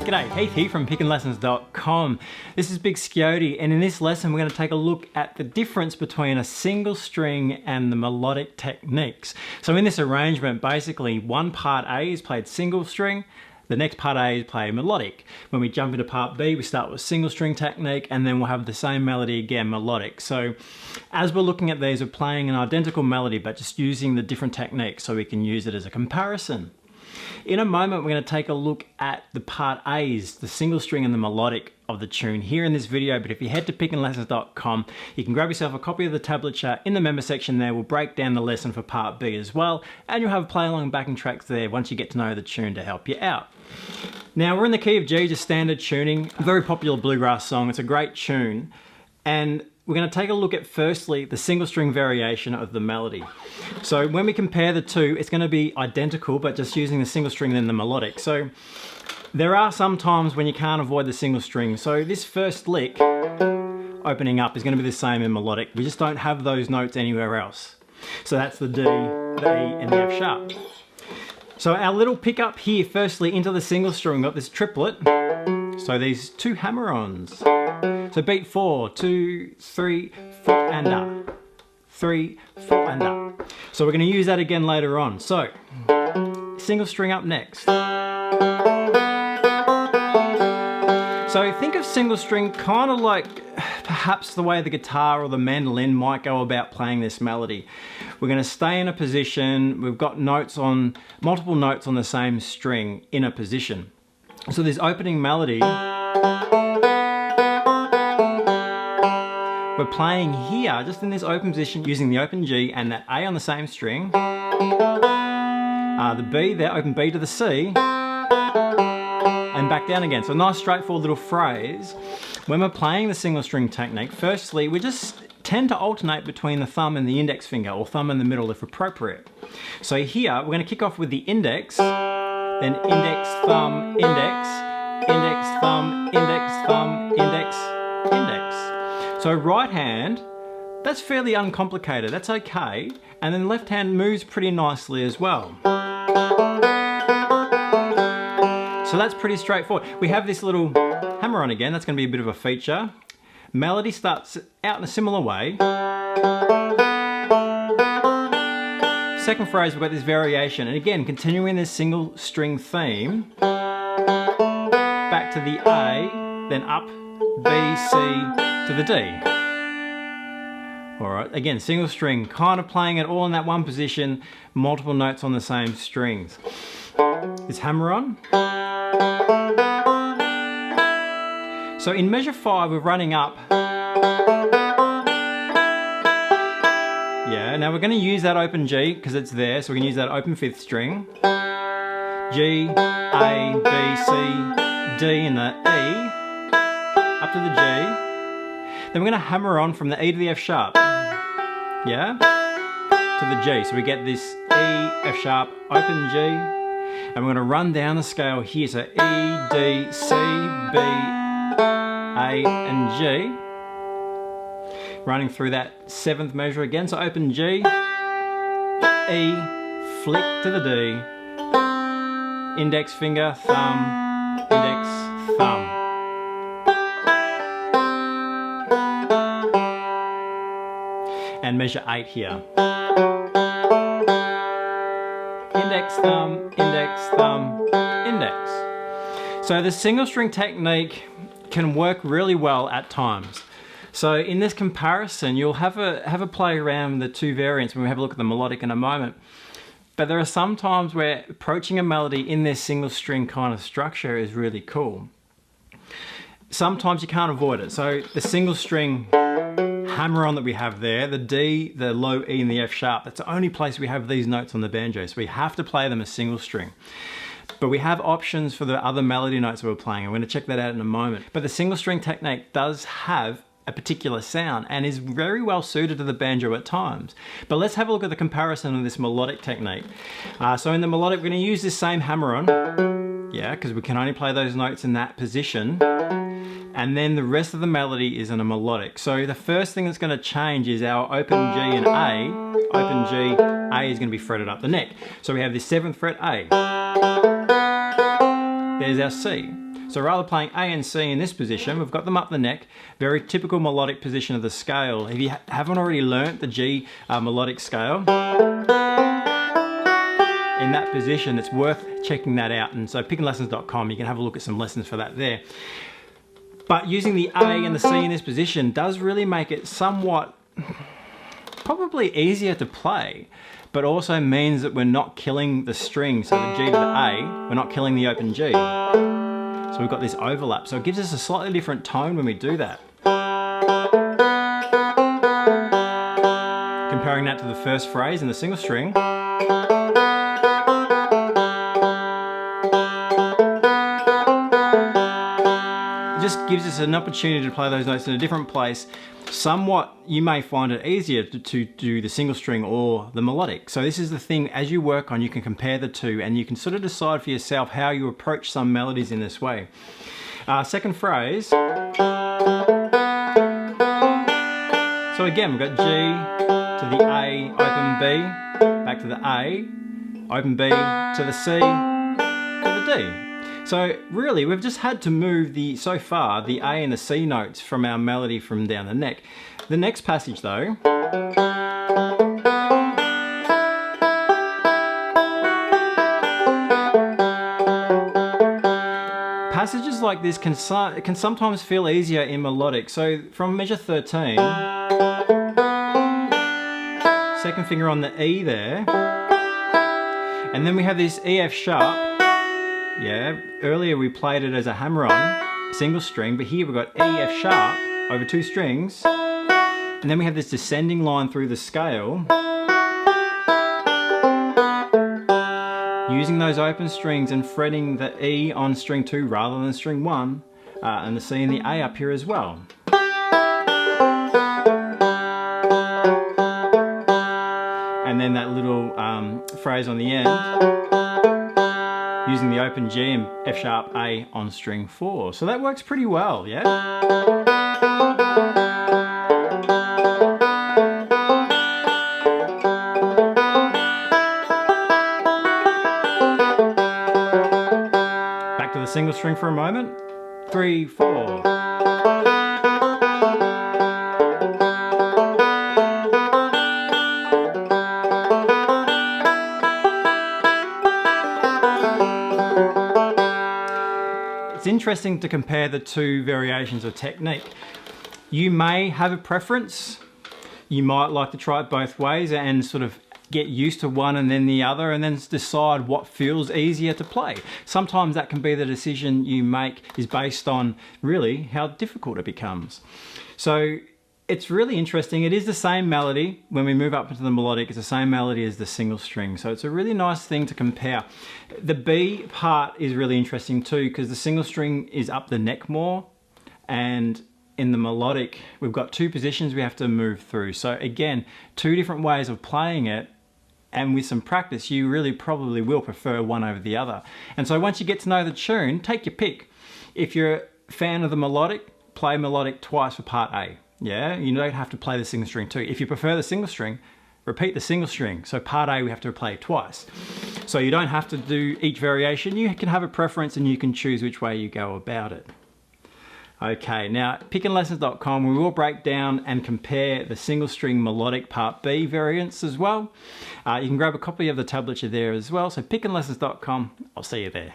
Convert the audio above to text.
G'day, Heath here from PickinLessons.com. This is Big Sciota, and in this lesson we're going to take a look at the difference between a single string and the melodic techniques. So in this arrangement, basically one part A is played single string, the next part A is played melodic. When we jump into part B, we start with single string technique, and then we'll have the same melody again, melodic. So as we're looking at these, we're playing an identical melody, but just using the different techniques so we can use it as a comparison. In a moment, we're going to take a look at the part A's, the single string and the melodic of the tune here in this video. But if you head to PickinLessons.com, you can grab yourself a copy of the tablature in the member section there. We'll break down the lesson for part B as well, and you'll have play along backing tracks there once you get to know the tune to help you out. Now we're in the key of G, just standard tuning, a very popular bluegrass song. It's a great tune, and we're going to take a look at firstly the single string variation of the melody. So when we compare the two, it's going to be identical, but just using the single string and the melodic. So there are some times when you can't avoid the single string. So this first lick opening up is going to be the same in melodic. We just don't have those notes anywhere else. So that's the D, the E, and the F sharp. So our little pickup here, firstly into the single string, we've got this triplet. So these two hammer-ons. So beat 4, 2, 3, 4, and up. 3, 4, and up. So we're going to use that again later on. So single string up next. So think of single string kind of like perhaps the way the guitar or the mandolin might go about playing this melody. We're going to stay in a position. We've got notes on, multiple notes on the same string in a position. So this opening melody, we're playing here, just in this open position, using the open G and that A on the same string, the B there, open B to the C, and back down again. So a nice straightforward little phrase. When we're playing the single string technique, firstly, we just tend to alternate between the thumb and the index finger, or thumb in the middle if appropriate. So here, we're going to kick off with the index, then index, thumb, index, index, thumb, index, thumb, index, index. So right hand, that's fairly uncomplicated, that's okay. And then left hand moves pretty nicely as well. So that's pretty straightforward. We have this little hammer on again, that's going to be a bit of a feature. Melody starts out in a similar way. Second phrase, we've got this variation, and again, continuing this single string theme, back to the A, then up, B, C, to the D. All right, again, single string, kind of playing it all in that one position, multiple notes on the same strings. This hammer on. So in measure 5, we're running up. Yeah, now we're going to use that open G because it's there, so we can use that open 5th string. G, A, B, C, D, and the E, up to the G. Then we're going to hammer on from the E to the F sharp. Yeah? To the G. So we get this E, F sharp, open G. And we're going to run down the scale here. So E, D, C, B, A, and G. Running through that 7th measure again. So open G, E, flick to the D, index finger, thumb, index, thumb. And measure 8 here. Index, thumb, index, thumb, index. So the single string technique can work really well at times. So in this comparison, you'll have a play around the two variants when we have a look at the melodic in a moment. But there are some times where approaching a melody in this single string kind of structure is really cool. sometimes you can't avoid it. So the single string hammer on that we have there, the D, the low E and the F sharp, that's the only place we have these notes on the banjo. So we have to play them as single string. But we have options for the other melody notes that we're playing. I'm going to check that out in a moment. But the single string technique does have a particular sound and is very well suited to the banjo at times. But let's have a look at the comparison of this melodic technique. So in the melodic, we're going to use this same hammer on, yeah, because we can only play those notes in that position. And then the rest of the melody is in a melodic. So the first thing that's going to change is our open G and A. Open G, A is going to be fretted up the neck. So we have this 7th fret A. There's our C. So rather playing A and C in this position, we've got them up the neck, very typical melodic position of the scale. If you haven't already learnt the G melodic scale, in that position, it's worth checking that out. And so pickinlessons.com, you can have a look at some lessons for that there. But using the A and the C in this position does really make it somewhat, probably easier to play, but also means that we're not killing the string. So the G to the A, we're not killing the open G. So we've got this overlap. So it gives us a slightly different tone when we do that. Comparing that to the first phrase in the single string. It just gives us an opportunity to play those notes in a different place. Somewhat, you may find it easier to do the single string or the melodic. So this is the thing, as you work on, you can compare the two and you can sort of decide for yourself how you approach some melodies in this way. Second phrase. So again, we've got G to the A, open B, back to the A, open B to the C, to the D. So really, we've just had to move so far, the A and the C notes from our melody from down the neck. The next passage though, passages like this can sometimes feel easier in melodic. So from measure 13, second finger on the E there, and then we have this E F sharp. Yeah, earlier we played it as a hammer-on, single string, but here we've got E, F sharp over 2 strings, and then we have this descending line through the scale, using those open strings and fretting the E on string 2 rather than string 1, and the C and the A up here as well. And then that little phrase on the end, using the open G and F sharp A on string 4. So that works pretty well, yeah? Back to the single string for a moment. 3, 4. It's interesting to compare the two variations of technique. You may have a preference. You might like to try it both ways and sort of get used to one and then the other and then decide what feels easier to play. Sometimes that can be the decision you make is based on really how difficult it becomes. So it's really interesting. It is the same melody. When we move up into the melodic, it's the same melody as the single string. So it's a really nice thing to compare. The B part is really interesting too, because the single string is up the neck more, and in the melodic, we've got 2 positions we have to move through. So again, 2 different ways of playing it, and with some practice, you really probably will prefer one over the other. And so once you get to know the tune, take your pick. If you're a fan of the melodic, play melodic twice for part A. Yeah, you don't have to play the single string too. If you prefer the single string, repeat the single string. So part A we have to play twice. So you don't have to do each variation. You can have a preference and you can choose which way you go about it. Okay, now pickinlessons.com, we will break down and compare the single string melodic part B variants as well. You can grab a copy of the tablature there as well. So pickinlessons.com, I'll see you there.